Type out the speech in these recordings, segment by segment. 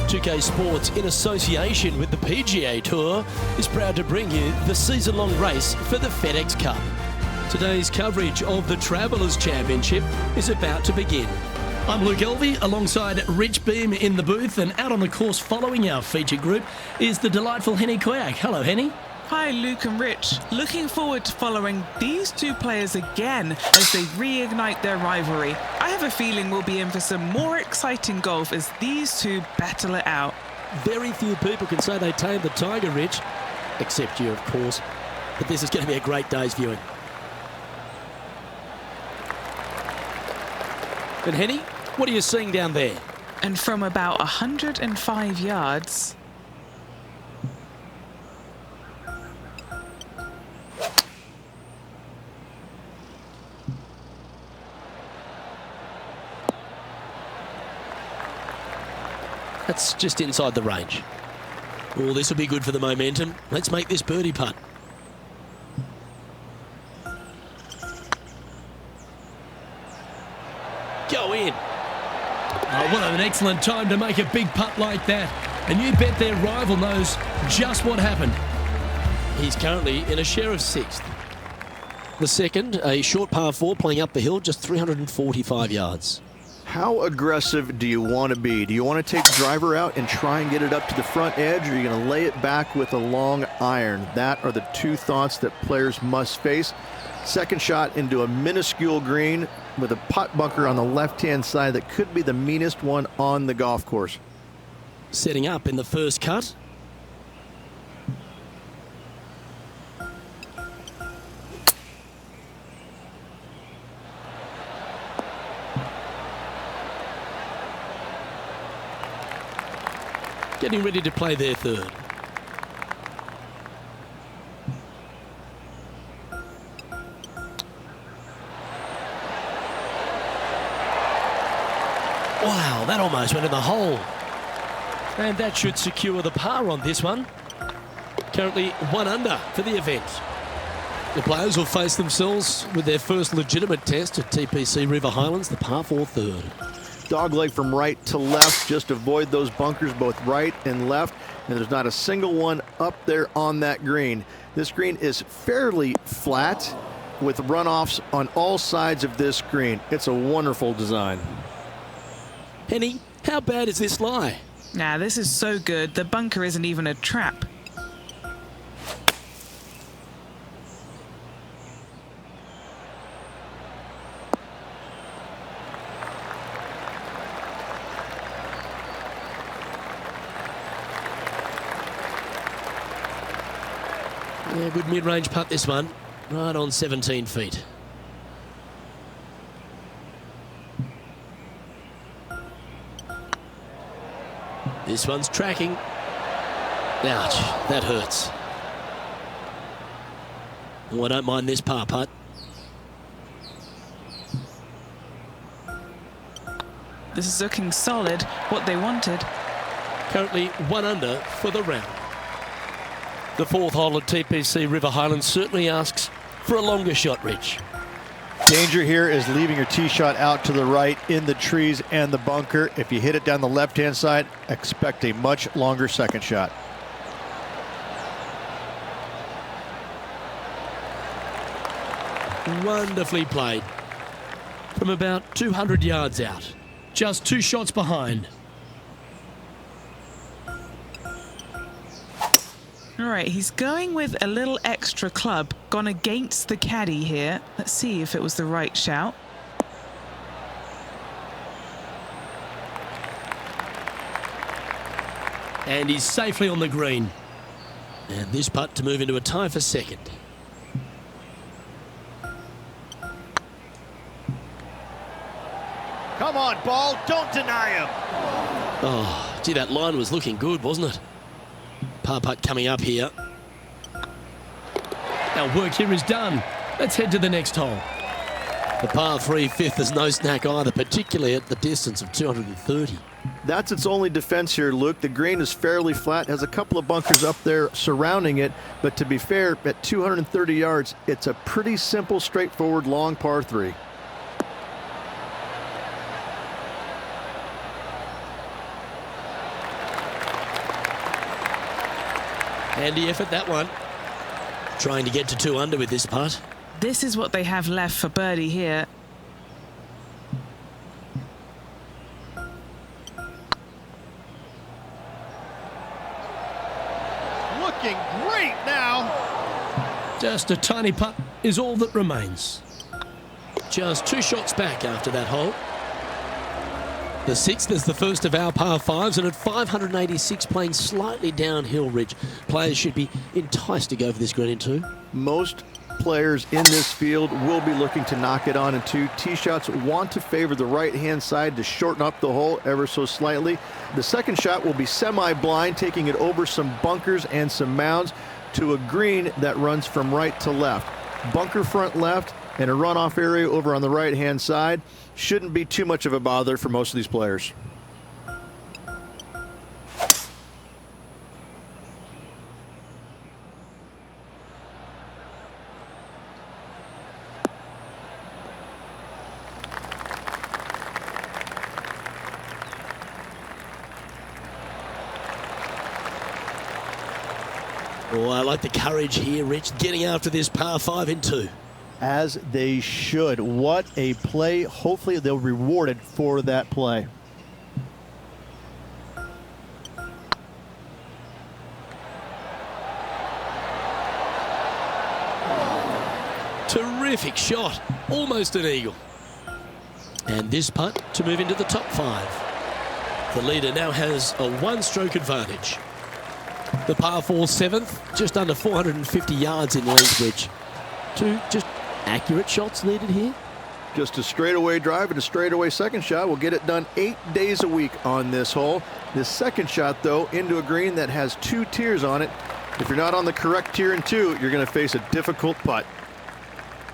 2K Sports, in association with the PGA Tour, is proud to bring you the season-long race for the FedEx Cup. Today's coverage of the Travellers Championship is about to begin. I'm Luke Elvey, alongside Rich Beam in the booth, and out on the course following our feature group is the delightful Henny Koyak. Hello, Henny. Hi, Luke and Rich. Looking forward to following these two players again as they reignite their rivalry. I have a feeling we'll be in for some more exciting golf as these two battle it out. Very few people can say they tamed the tiger, Rich, except you, of course. But this is going to be a great day's viewing. And Henny, what are you seeing down there? And from about 105 yards... That's just inside the range. Oh, this will be good for the momentum. Let's make this birdie putt. Go in. Oh, what an excellent time to make a big putt like that. And you bet their rival knows just what happened. He's currently in a share of 6th. The second, a short par 4 playing up the hill, just 345 yards. How aggressive do you want to be? Do you want to take the driver out and try and get it up to the front edge, or are you going to lay it back with a long iron? That are the two thoughts that players must face. Second shot into a minuscule green with a putt bunker on the left-hand side that could be the meanest one on the golf course. Setting up in the first cut. Getting ready to play their third. Wow, that almost went in the hole. And that should secure the par on this one. Currently 1 under for the event. The players will face themselves with their first legitimate test at TPC River Highlands, the par 4 third. Dogleg from right to left, just avoid those bunkers both right and left, and there's not a single one up there on that green. This green is fairly flat with runoffs on all sides of this green. It's a wonderful design. Henny, how bad is this lie? Nah, this is so good, the bunker isn't even a trap. Yeah, good mid-range putt this one, right on 17 feet. This one's tracking. Ouch, that hurts. Oh, I don't mind this par putt. This is looking solid, what they wanted. Currently 1 under for the round. The 4th hole at TPC River Highlands certainly asks for a longer shot, Rich. Danger here is leaving your tee shot out to the right in the trees and the bunker. If you hit it down the left-hand side, expect a much longer second shot. Wonderfully played. From about 200 yards out. Just 2 shots behind. All right, he's going with a little extra club, gone against the caddy here. Let's see if it was the right shout. And he's safely on the green. And this putt to move into a tie for second. Come on, ball, don't deny him. Oh, gee, that line was looking good, wasn't it? Par putt coming up here. Our work here is done. Let's head to the next hole. The par 3 5th is no snack either, particularly at the distance of 230. That's its only defense here, Luke. The green is fairly flat, has a couple of bunkers up there surrounding it, but to be fair, at 230 yards, it's a pretty simple, straightforward, long par 3. Handy effort, that one. Trying to get to 2 under with this putt. This is what they have left for birdie here. Looking great now. Just a tiny putt is all that remains. Just 2 shots back after that hole. The 6th is the first of our par 5s, and at 586 playing slightly downhill, Rich, players should be enticed to go for this green in 2. Most players in this field will be looking to knock it on in 2. Tee shots want to favor the right-hand side to shorten up the hole ever so slightly. The second shot will be semi-blind, taking it over some bunkers and some mounds to a green that runs from right to left. Bunker front left and a runoff area over on the right-hand side. Shouldn't be too much of a bother for most of these players. Oh, I like the courage here, Rich, getting after this par 5 in 2. As they should. What a play. Hopefully they'll be rewarded for that play. Terrific shot. Almost an eagle. And this putt to move into the top 5. The leader now has a 1-stroke advantage. The par 4 7th, just under 450 yards in length, Rich. 2 just accurate shots needed here. Just a straightaway drive and a straightaway second shot will get it done 8 days a week on this hole. This second shot, though, into a green that has 2 tiers on it. If you're not on the correct tier in 2, you're going to face a difficult putt.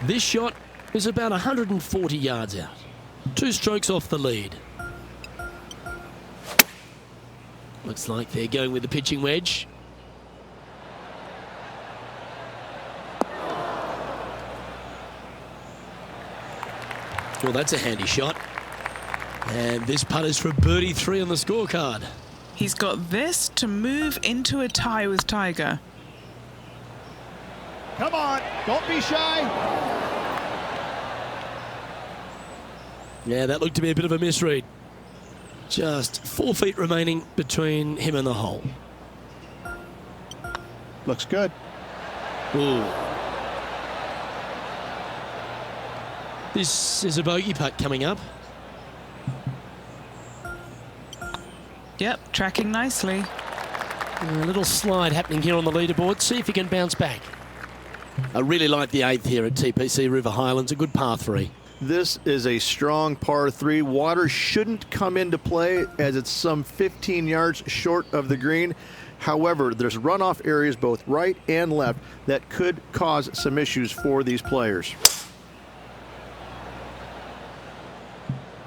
This shot is about 140 yards out. 2 strokes off the lead. Looks like they're going with the pitching wedge. Well, that's a handy shot. And this putt is for birdie 3 on the scorecard. He's got this to move into a tie with Tiger. Come on, don't be shy. Yeah, that looked to be a bit of a misread. Just 4 feet remaining between him and the hole. Looks good. Ooh. This is a bogey putt coming up. Yep, tracking nicely. A little slide happening here on the leaderboard. See if he can bounce back. I really like the 8th here at TPC River Highlands. A good par 3. This is a strong par 3. Water shouldn't come into play as it's some 15 yards short of the green. However, there's runoff areas both right and left that could cause some issues for these players.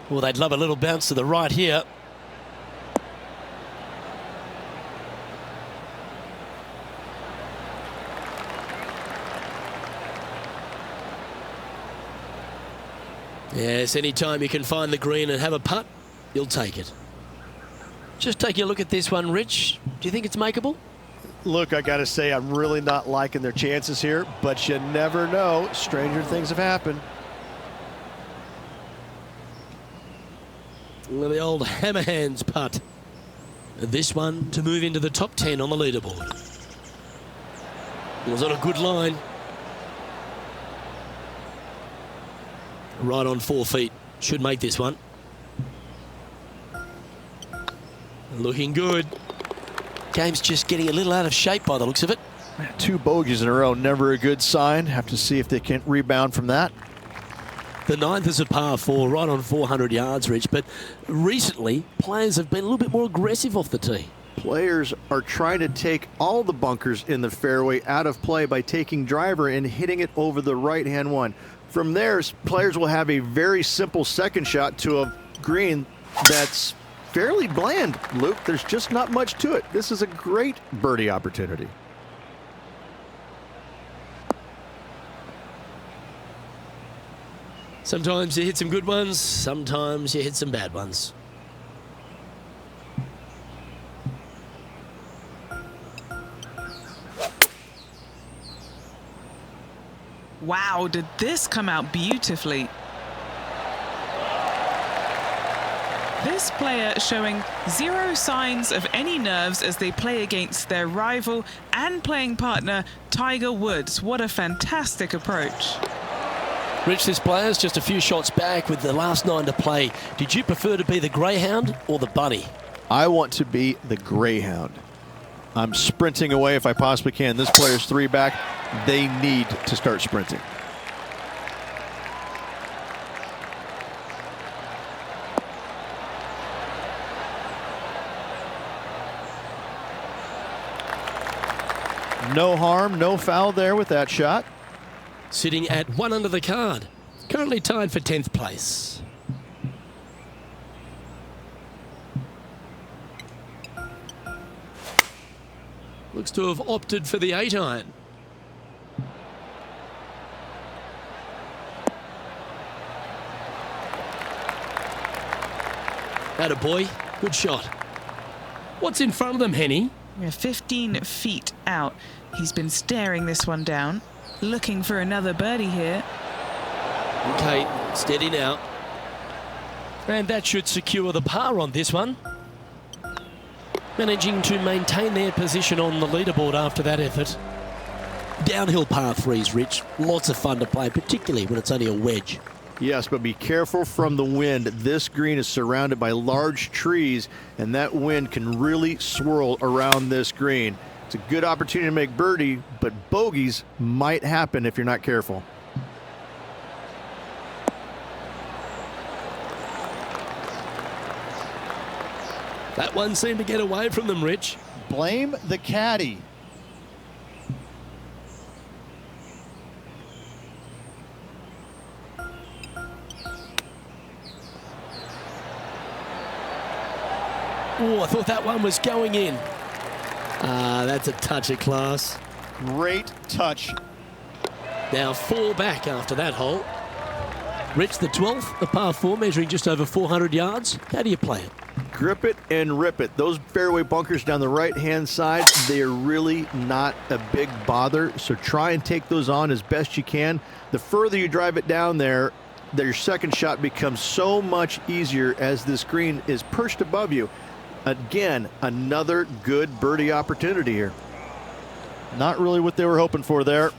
Well, they'd love a little bounce to the right here. Yes, anytime you can find the green and have a putt, you'll take it. Just taking a look at this one, Rich. Do you think it's makeable? Look, I got to say, I'm really not liking their chances here, but you never know. Stranger things have happened. Well, the old hammer hands putt. This one to move into the top 10 on the leaderboard. It was on a good line. Right on 4 feet. Should make this one. Looking good. Game's just getting a little out of shape by the looks of it. 2 bogeys in a row, never a good sign. Have to see if they can rebound from that. The 9th is a par 4, right on 400 yards, Rich. But recently, players have been a little bit more aggressive off the tee. Players are trying to take all the bunkers in the fairway out of play by taking driver and hitting it over the right-hand one. From there, players will have a very simple second shot to a green that's fairly bland, Luke. There's just not much to it. This is a great birdie opportunity. Sometimes you hit some good ones, sometimes you hit some bad ones. Wow, did this come out beautifully. This player showing zero signs of any nerves as they play against their rival and playing partner, Tiger Woods. What a fantastic approach. Rich, this player's just a few shots back with the last 9 to play. Did you prefer to be the greyhound or the bunny? I want to be the greyhound. I'm sprinting away if I possibly can. This player's 3 back. They need to start sprinting. No harm, no foul there with that shot. Sitting at 1 under the card. Currently tied for 10th place. Looks to have opted for the 8-iron. Attaboy, good shot. What's in front of them, Henny? We're 15 feet out. He's been staring this one down, looking for another birdie here. Okay, steady now. And that should secure the par on this one. Managing to maintain their position on the leaderboard after that effort. Downhill par 3s, Rich. Lots of fun to play, particularly when it's only a wedge. Yes, but be careful from the wind. This green is surrounded by large trees, and that wind can really swirl around this green. It's a good opportunity to make birdie, but bogeys might happen if you're not careful. That one seemed to get away from them, Rich. Blame the caddy. Oh, I thought that one was going in. That's a touch of class. Great touch. Now 4 back after that hole. Rich, the 12th, a par 4, measuring just over 400 yards. How do you play it? Grip it and rip it. Those fairway bunkers down the right-hand side, they are really not a big bother, so try and take those on as best you can. The further you drive it down there, your second shot becomes so much easier as this green is perched above you. Again, another good birdie opportunity here. Not really what they were hoping for there.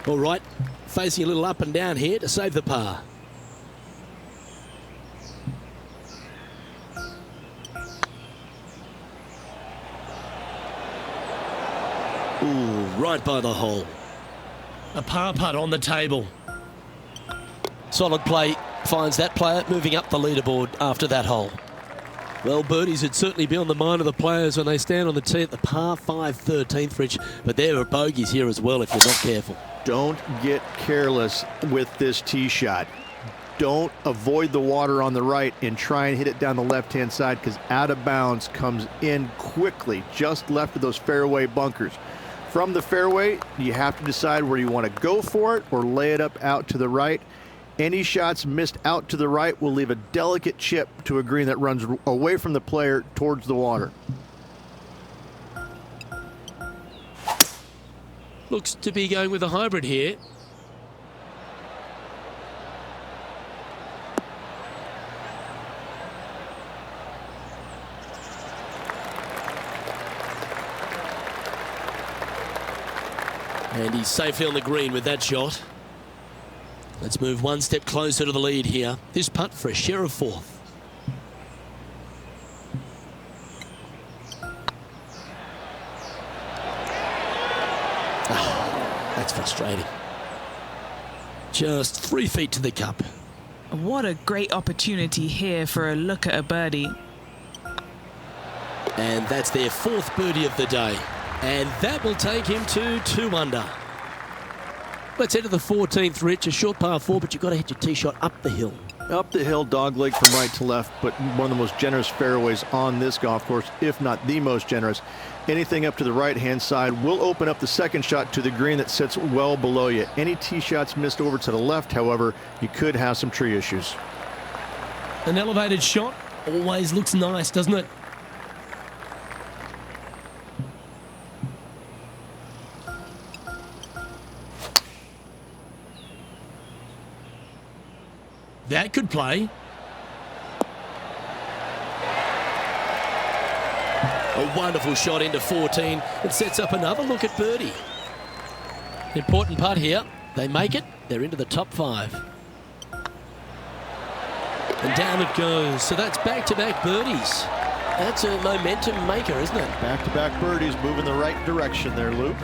All right, facing a little up and down here to save the par. Ooh, right by the hole. A par putt on the table. Solid play finds that player moving up the leaderboard after that hole. Well, birdies would certainly be on the mind of the players when they stand on the tee at the par 5 13th, Rich, but there are bogeys here as well if you're not careful. Don't get careless with this tee shot. Don't avoid the water on the right and try and hit it down the left-hand side, because out of bounds comes in quickly, just left of those fairway bunkers. From the fairway, you have to decide where you want to go for it or lay it up out to the right. Any shots missed out to the right will leave a delicate chip to a green that runs away from the player towards the water. Looks to be going with a hybrid here. And he's safely on the green with that shot. Let's move one step closer to the lead here. This putt for a share of 4th. That's frustrating. Just 3 feet to the cup. What a great opportunity here for a look at a birdie. And that's their 4th birdie of the day. And that will take him to 2 under. Let's head to the 14th, Rich. A short par 4, but you've got to hit your tee shot up the hill. Up the hill, dogleg from right to left, but one of the most generous fairways on this golf course, if not the most generous. Anything up to the right-hand side will open up the second shot to the green that sits well below you. Any tee shots missed over to the left, however, you could have some tree issues. An elevated shot always looks nice, doesn't it? That could play. A wonderful shot into 14. It sets up another look at birdie. Important putt here. They make it. They're into the top 5. And down it goes. So that's back-to-back birdies. That's a momentum maker, isn't it? Back-to-back birdies, moving the right direction there, Luke.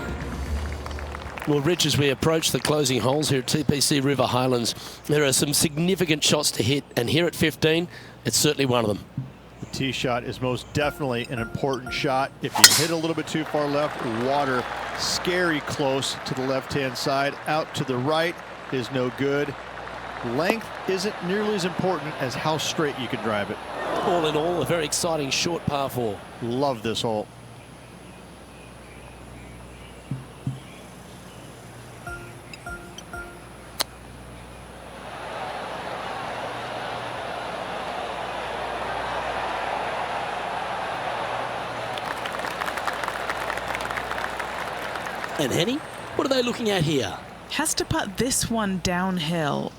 Well, Rich, as we approach the closing holes here at TPC River Highlands, there are some significant shots to hit, and here at 15, it's certainly one of them. The tee shot is most definitely an important shot. If you hit a little bit too far left, water scary close to the left-hand side. Out to the right is no good. Length isn't nearly as important as how straight you can drive it. All in all, a very exciting short par 4. Love this hole. And Henny, what are they looking at here? Has to putt this one downhill.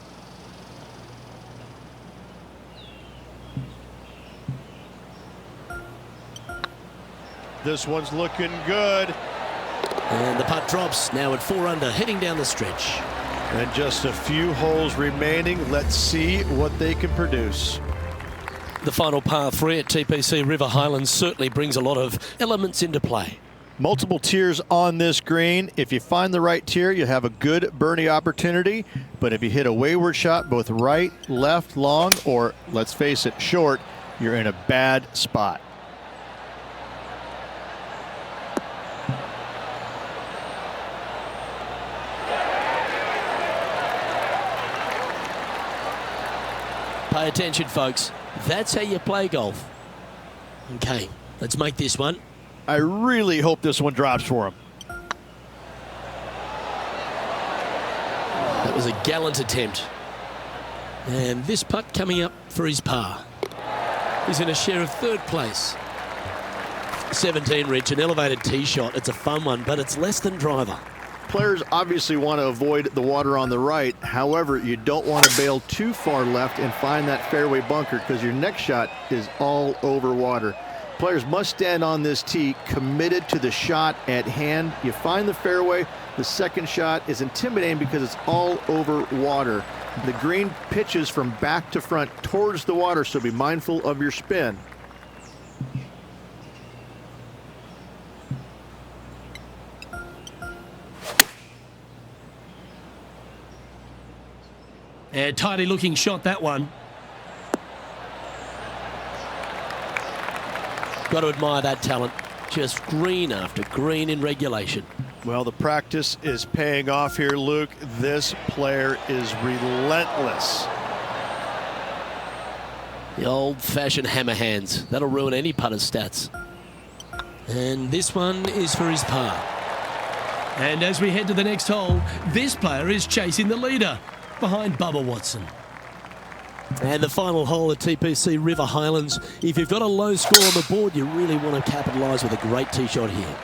This one's looking good. And the putt drops, now at 4 under, heading down the stretch. And just a few holes remaining. Let's see what they can produce. The final par 3 at TPC River Highlands certainly brings a lot of elements into play. Multiple tiers on this green. If you find the right tier, you have a good birdie opportunity. But if you hit a wayward shot, both right, left, long, or let's face it, short, you're in a bad spot. Pay attention, folks. That's how you play golf. Okay, let's make this one. I really hope this one drops for him. That was a gallant attempt. And this putt coming up for his par. He's in a share of 3rd place. 17, Rich, an elevated tee shot. It's a fun one, but it's less than driver. Players obviously want to avoid the water on the right. However, you don't want to bail too far left and find that fairway bunker because your next shot is all over water. Players must stand on this tee committed to the shot at hand. You find the fairway, the second shot is intimidating because it's all over water. The green pitches from back to front towards the water, so be mindful of your spin. And tidy looking shot, that one. Got to admire that talent. Just green after green in regulation. Well, the practice is paying off here, Luke. This player is relentless. The old-fashioned hammer hands. That'll ruin any putter's stats. And this one is for his par. And as we head to the next hole, this player is chasing the leader behind Bubba Watson. And the final hole at TPC River Highlands. If you've got a low score on the board, you really want to capitalise with a great tee shot here.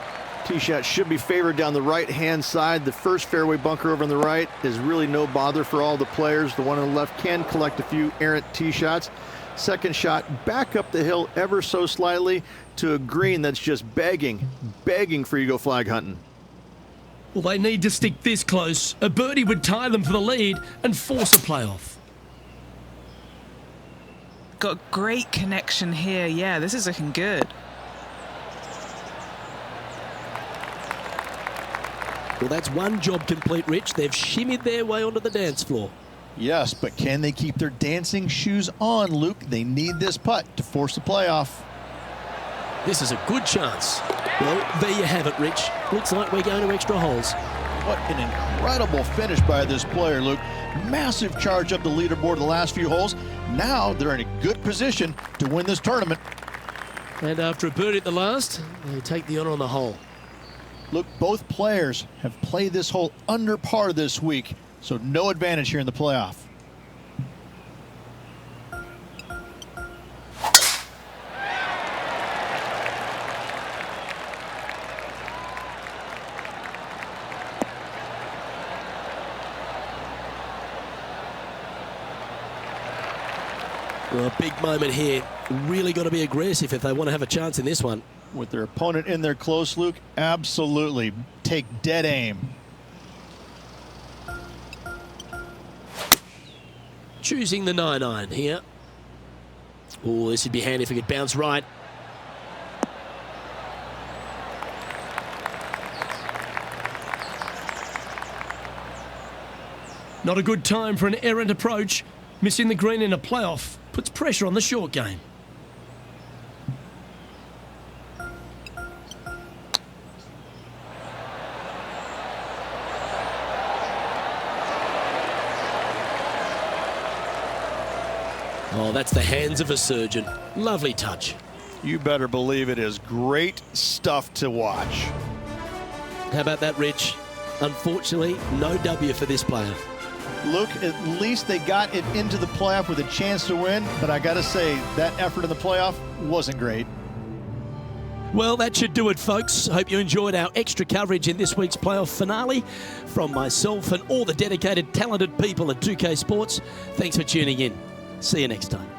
Tee shot should be favored down the right-hand side. The first fairway bunker over on the right is really no bother for all the players. The one on the left can collect a few errant tee shots. Second shot back up the hill ever so slightly to a green that's just begging for you to go flag hunting. Well, they need to stick this close. A birdie would tie them for the lead and force a playoff. Got great connection here. Yeah, this is looking good. Well, that's one job complete, Rich. They've shimmied their way onto the dance floor. Yes, but can they keep their dancing shoes on, Luke? They need this putt to force the playoff. This is a good chance. Well, there you have it, Rich. Looks like we're going to extra holes. What an incredible finish by this player, Luke. Massive charge up the leaderboard the last few holes. Now they're in a good position to win this tournament. And after a birdie at the last, they take the honour on the hole. Look, both players have played this hole under par this week, so no advantage here in the playoff. Well, a big moment here. Really got to be aggressive if they want to have a chance in this one. With their opponent in there close, Luke, absolutely take dead aim. Choosing the 9-iron here. Oh, this would be handy if it could bounce right. Not a good time for an errant approach. Missing the green in a playoff puts pressure on the short game. Oh, that's the hands of a surgeon. Lovely touch. You better believe it is great stuff to watch. How about that, Rich? Unfortunately, no W for this player. Luke, at least they got it into the playoff with a chance to win, but I got to say, that effort in the playoff wasn't great. Well, that should do it, folks. Hope you enjoyed our extra coverage in this week's playoff finale. From myself and all the dedicated, talented people at 2K Sports, thanks for tuning in. See you next time.